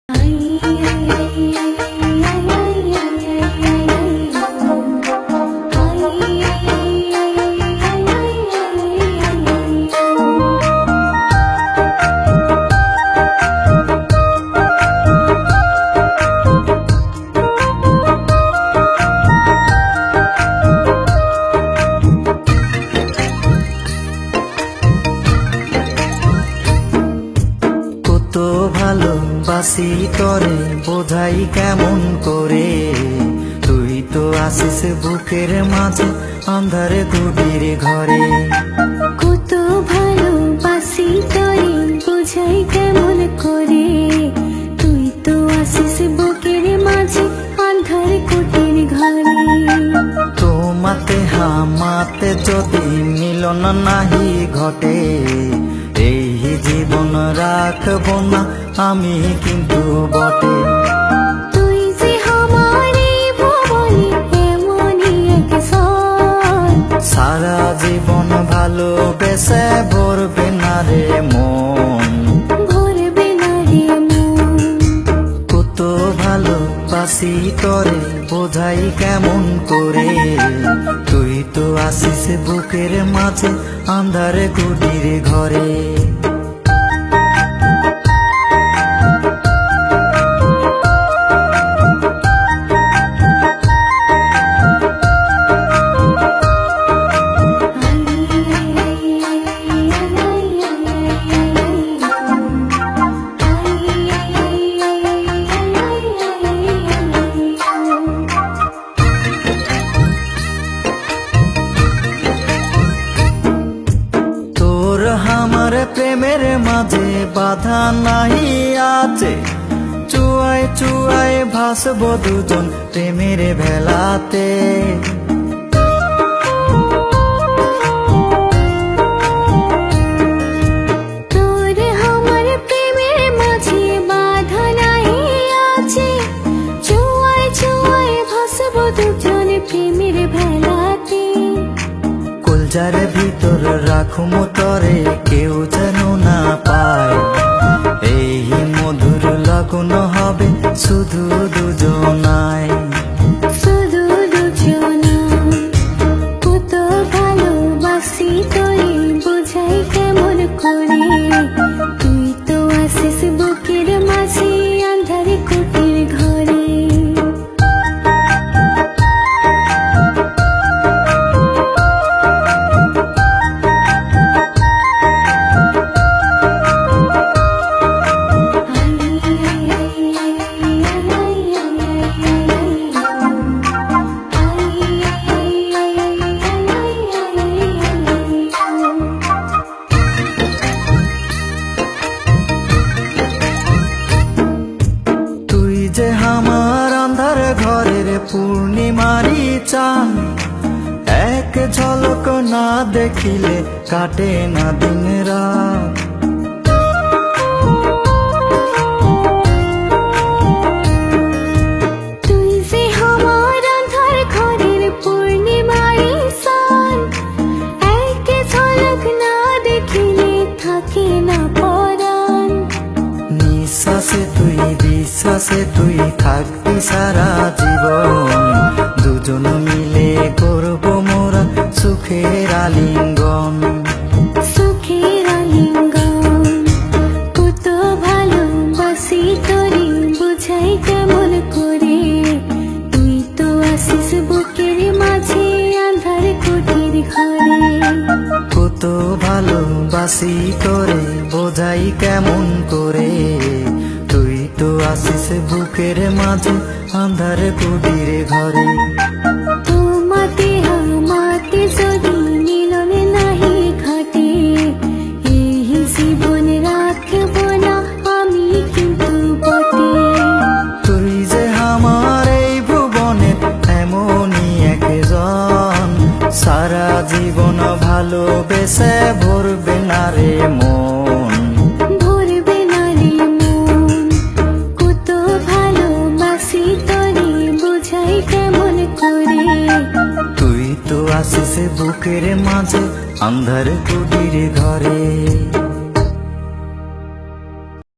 কত ভালোবাসি তরে বোঝাই কেমন করে, তুই তো আসিস বুকের মাঝে আন্ধারে কুটির ঘরে। কত ভালোবাসি তরে বোঝাই কেমন করে, তুই তো আসিস বুকের মাঝে আন্ধার কুটির ঘরে। তোমাতে হামাতে যদি মিলন নাহি ঘটে, এই জীবন রাখবো না আমি কিন্তু বটে। তুই যে আমারই ভুবনে এমনই এক সন, সারা জীবন ভালোবেসে ভরবে না রে মন, ভরবে না রে মন। কত ভালোবাসি তরে বোঝাই কেমন করে, তুই তো আসিস বুকের মাঝে আন্ধারে কুটির ঘরে। তোর আমার প্রেমের মাঝে বাধা নাহি আছে, চুয়ায় চুয়ায় ভাসবো দুজন প্রেমের ভেলাতে। তোর আমার প্রেমের মাঝে বাধা নাহি আছে, চুয়ায় চুয়ায় ভাসবো দুজন প্রেমের ভেলাতে। কলজার ভিতর রাখুম তরে কেউ যেন না পায়, এই মধুর লগন হবে শুধু দুজনায়। শুধু দুজনায়, কত ভালোবাসি তোরে বোঝাই কেমন করে, তুই তো আসিস বুকের মাঝে আন্ধারে কুটির ঘরে। তুই যে আমার আন্ধার ঘরের পূর্ণিমারি চান, এক ঝলক না দেখিলে কাটে না দিন রাত। তুই যে আমার আঁধার ঘরের পূর্ণিমারি চান, এক ঝলক না দেখিলে থাকে না পরাণ। নিঃশ্বাসে তুই বিশ্বাসে তুই থাকবি সারা জীবন, দুজন মিলে করবো মোরা সুখের আলিঙ্গন। সুখের আলিঙ্গন, কত ভালোবাসি তোরে বোঝাই কেমন করে, তুই তো আসিস বুকের মাঝে আঁধার কুটির ঘরে। কত ভালোবাসি তোরে বোঝাই কেমন করে, তুই তো আসিস বুকের মাঝে আন্ধার কুটির ঘরে। তোমাতে আমাতে যদি মিলন নাহি ঘটে, এই জীবন রাখবো না আমি কিন্তু বটে। তুই যে আমার এই ভুবনে এমনই একজন, সারা জীবন ভালোবেসে ভরবে না রে মন, ভরবে না রে মন। কত ভালোবাসি তোরে বোঝাই কেমন করে, তুই তো আসিস বুকের মাঝে আন্ধার কুটির ঘরে।